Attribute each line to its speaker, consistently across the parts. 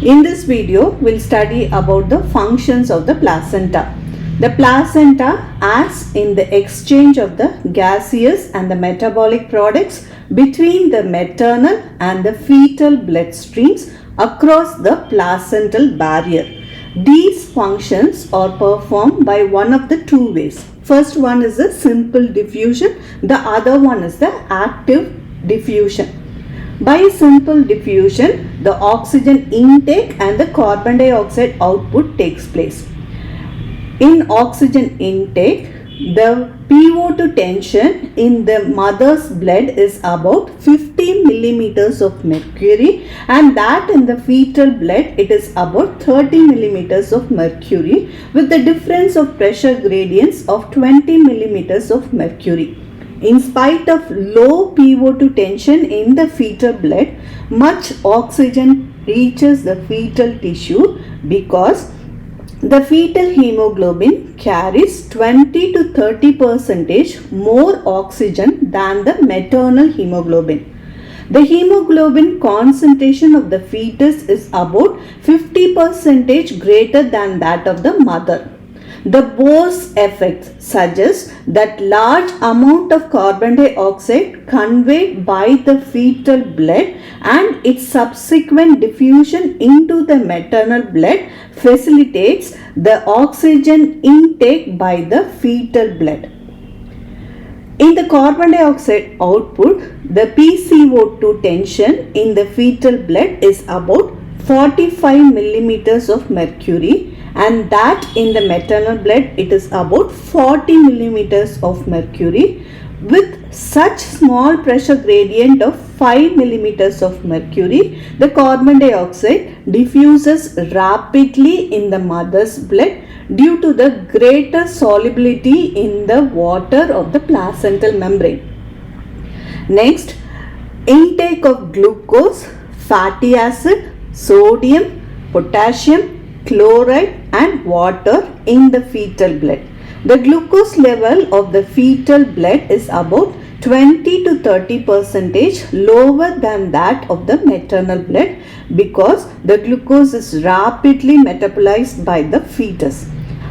Speaker 1: In this video, we'll study about the functions of the placenta. The placenta acts in the exchange of the gaseous and the metabolic products between the maternal and the fetal blood streams across the placental barrier. These functions are performed by one of the two ways. First one is the simple diffusion, the other one is the active diffusion. By simple diffusion, the oxygen intake and the carbon dioxide output takes place. In oxygen intake, the PO2 tension in the mother's blood is about 50 millimeters of mercury, and that in the fetal blood it is about 30 millimeters of mercury, with the difference of pressure gradients of 20 millimeters of mercury. In spite of low PO2 tension in the fetal blood, much oxygen reaches the fetal tissue because the fetal hemoglobin carries 20 to 30% more oxygen than the maternal hemoglobin. The hemoglobin concentration of the fetus is about 50% greater than that of the mother. The Bohr's effect suggests that large amount of carbon dioxide conveyed by the fetal blood and its subsequent diffusion into the maternal blood facilitates the oxygen intake by the fetal blood. In the carbon dioxide output, the PCO2 tension in the fetal blood is about 45 millimeters of mercury, and that in the maternal blood it is about 40 millimeters of mercury. With such small pressure gradient of 5 millimeters of mercury, the carbon dioxide diffuses rapidly in the mother's blood due to the greater solubility in the water of the placental membrane. Next, intake of glucose, fatty acid, sodium, potassium, chloride and water in the fetal blood. The glucose level of the fetal blood is about 20 to 30% lower than that of the maternal blood because the glucose is rapidly metabolized by the fetus.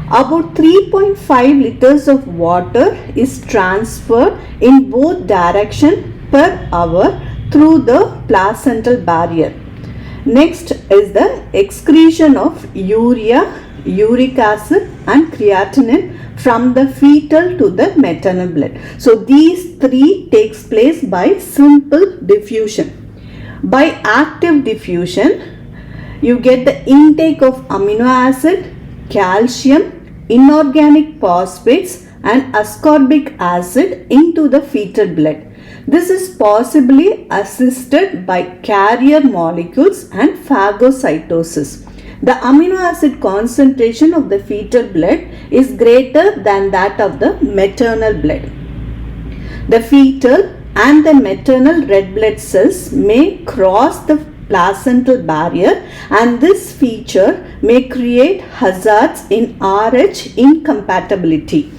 Speaker 1: About 3.5 liters of water is transferred in both directions per hour through the placental barrier. Next is the excretion of urea, uric acid and creatinine from the fetal to the maternal blood. So these three takes place by simple diffusion. By active diffusion, you get the intake of amino acid, calcium, inorganic phosphates and ascorbic acid into the fetal blood. This is possibly assisted by carrier molecules and phagocytosis. The amino acid concentration of the fetal blood is greater than that of the maternal blood. The fetal and the maternal red blood cells may cross the placental barrier, and this feature may create hazards in Rh incompatibility.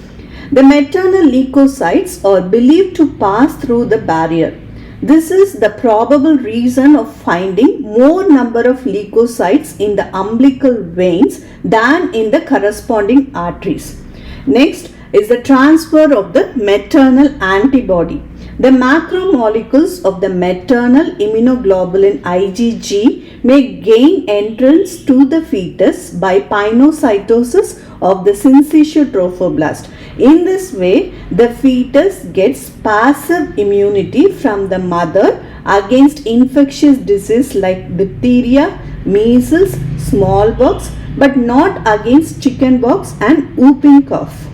Speaker 1: The maternal leukocytes are believed to pass through the barrier. This is the probable reason of finding more number of leukocytes in the umbilical veins than in the corresponding arteries. Next is the transfer of the maternal antibody. The macromolecules of the maternal immunoglobulin IgG may gain entrance to the fetus by pinocytosis of the syncytial trophoblast. In this way, the fetus gets passive immunity from the mother against infectious disease like diphtheria, measles, smallpox, but not against chickenpox and whooping cough.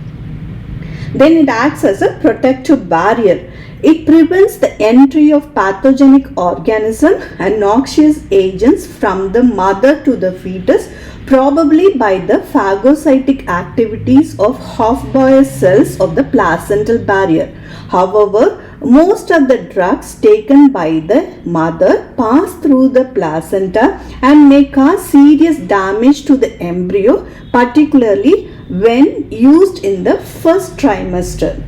Speaker 1: Then it acts as a protective barrier. It prevents the entry of pathogenic organisms and noxious agents from the mother to the fetus, probably by the phagocytic activities of half-boiled cells of the placental barrier. However, most of the drugs taken by the mother pass through the placenta and may cause serious damage to the embryo, particularly when used in the first trimester.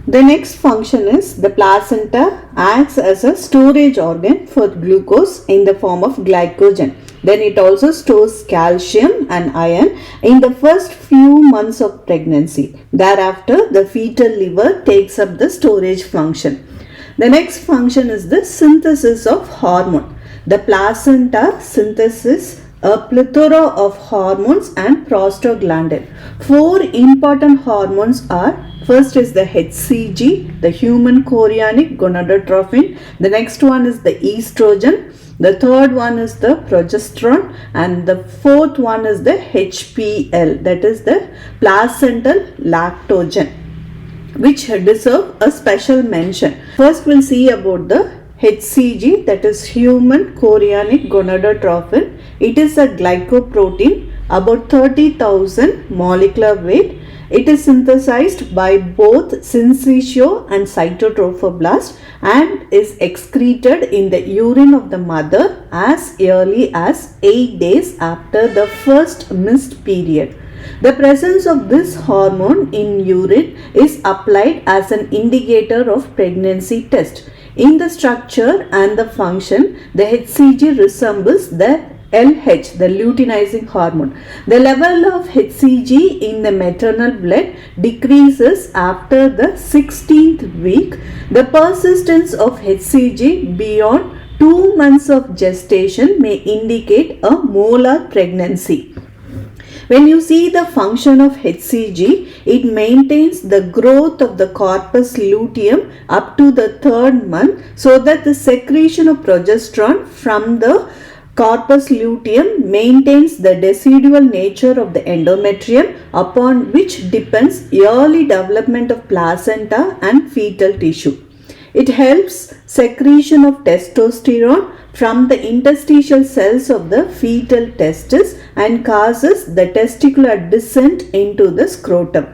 Speaker 1: The next function is the placenta acts as a storage organ for glucose in the form of glycogen. Then it also stores calcium and iron in the first few months of pregnancy. Thereafter, the fetal liver takes up the storage function. The next function is the synthesis of hormone. The placenta synthesis a plethora of hormones and prostaglandin. Four important hormones are: first is the HCG, the human chorionic gonadotropin. The next one is the estrogen. The third one is the progesterone, and the fourth one is the HPL, that is the placental lactogen, which deserve a special mention. First we'll see about the HCG, that is human chorionic gonadotropin. It is a glycoprotein about 30,000 molecular weight. It is synthesized by both syncytio and cytotrophoblast and is excreted in the urine of the mother as early as 8 days after the first missed period. The presence of this hormone in urine is applied as an indicator of pregnancy test. In the structure and the function, the HCG resembles the LH, the luteinizing hormone. The level of HCG in the maternal blood decreases after the 16th week. The persistence of HCG beyond 2 months of gestation may indicate a molar pregnancy. When you see the function of HCG, it maintains the growth of the corpus luteum up to the 3rd month, so that the secretion of progesterone from the corpus luteum maintains the decidual nature of the endometrium, upon which depends early development of placenta and fetal tissue. It helps secretion of testosterone from the interstitial cells of the fetal testis and causes the testicular descent into the scrotum.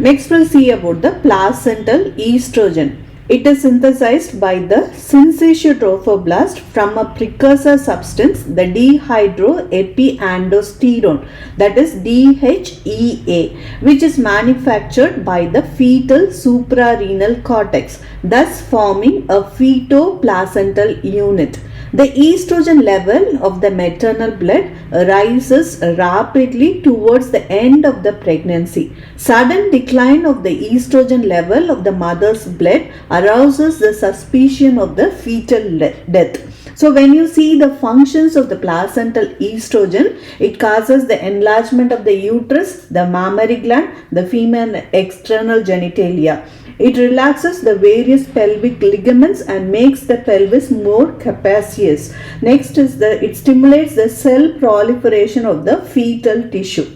Speaker 1: Next we'll see about the placental estrogen. It is synthesized by the syncytiotropoblast from a precursor substance, the dehydroepiandrosterone, that is DHEA, which is manufactured by the fetal suprarenal cortex, thus forming a fetoplacental unit. The estrogen level of the maternal blood rises rapidly towards the end of the pregnancy. Sudden decline of the estrogen level of the mother's blood arouses the suspicion of the fetal death. So when you see the functions of the placental estrogen, it causes the enlargement of the uterus, the mammary gland, the female external genitalia. It relaxes the various pelvic ligaments and makes the pelvis more capacious. Next is it stimulates the cell proliferation of the fetal tissue.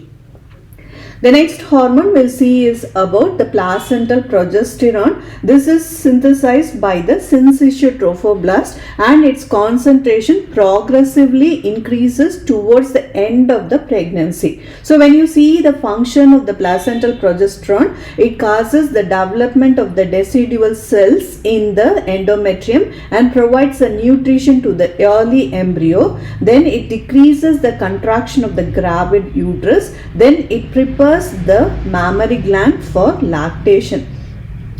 Speaker 1: The next hormone we'll see is about the placental progesterone. This is synthesized by the syncytiotropoblast and its concentration progressively increases towards the end of the pregnancy. So when you see the function of the placental progesterone, it causes the development of the decidual cells in the endometrium and provides a nutrition to the early embryo. Then it decreases the contraction of the gravid uterus. Then it prepares the mammary gland for lactation.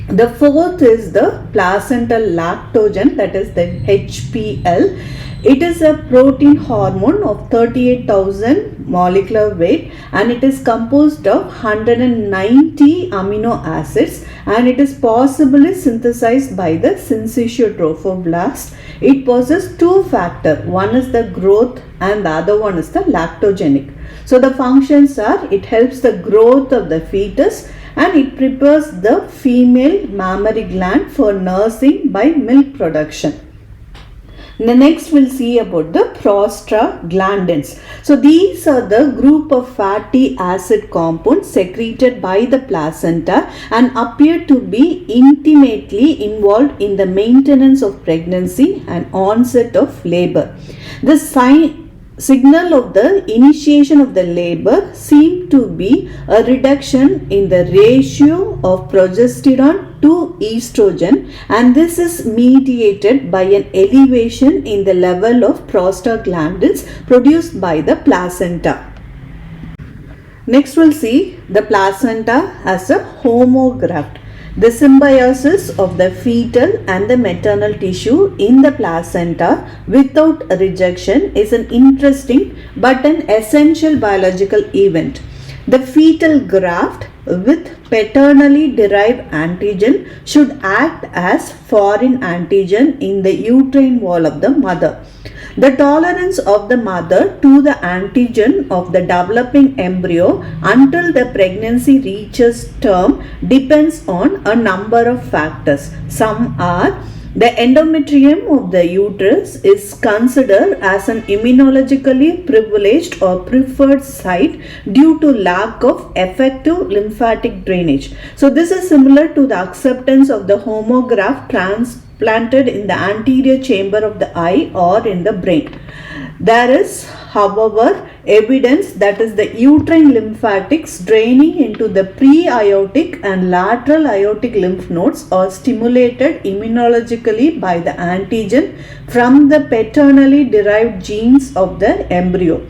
Speaker 1: The fourth is the placental lactogen, that is the HPL. It is a protein hormone of 38,000 molecular weight and it is composed of 190 amino acids and it is possibly synthesized by the syncytiotropoblast. It possesses two factors. One is the growth and the other one is the lactogenic. So the functions are: it helps the growth of the fetus and it prepares the female mammary gland for nursing by milk production. The next we'll see about the prostaglandins. So these are the group of fatty acid compounds secreted by the placenta and appear to be intimately involved in the maintenance of pregnancy and onset of labor. The signal of the initiation of the labor seemed to be a reduction in the ratio of progesterone to estrogen, and this is mediated by an elevation in the level of prostaglandins produced by the placenta. Next we'll see the placenta as a homograft. The symbiosis of the fetal and the maternal tissue in the placenta without rejection is an interesting but an essential biological event. The fetal graft with paternally derived antigen should act as foreign antigen in the uterine wall of the mother. The tolerance of the mother to the antigen of the developing embryo until the pregnancy reaches term depends on a number of factors. Some are: the endometrium of the uterus is considered as an immunologically privileged or preferred site due to lack of effective lymphatic drainage. So this is similar to the acceptance of the homograft transplanted in the anterior chamber of the eye or in the brain. There is, however, evidence that is the uterine lymphatics draining into the pre-aortic and lateral aortic lymph nodes are stimulated immunologically by the antigen from the paternally derived genes of the embryo.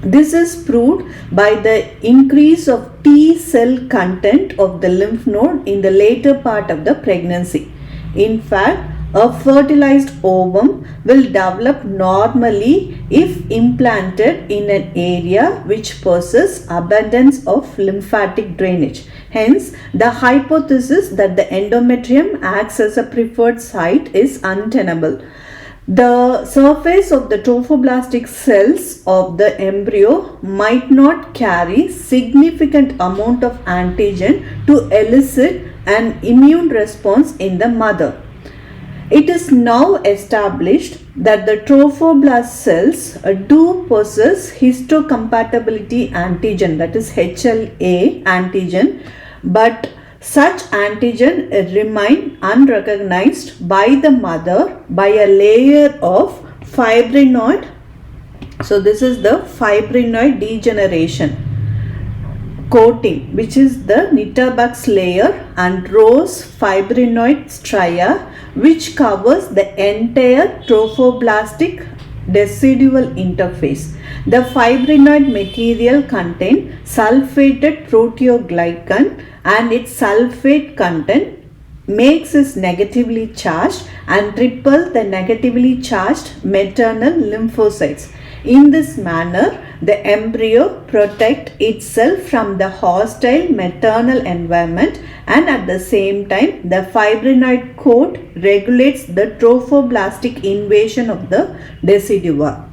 Speaker 1: This is proved by the increase of T cell content of the lymph node in the later part of the pregnancy. In fact, a fertilized ovum will develop normally if implanted in an area which possesses abundance of lymphatic drainage. Hence, the hypothesis that the endometrium acts as a preferred site is untenable. The surface of the trophoblastic cells of the embryo might not carry significant amount of antigen to elicit an immune response in the mother. It is now established that the trophoblast cells do possess histocompatibility antigen, that is HLA antigen, but such antigen remain unrecognized by the mother by a layer of fibrinoid. So this is the fibrinoid degeneration coating, which is the Nitterbuck's layer, and rose fibrinoid stria, which covers the entire trophoblastic decidual interface. The fibrinoid material contains sulfated proteoglycan, and its sulfate content makes it negatively charged and repel the negatively charged maternal lymphocytes. In this manner, the embryo protects itself from the hostile maternal environment, and at the same time the fibrinoid coat regulates the trophoblastic invasion of the decidua.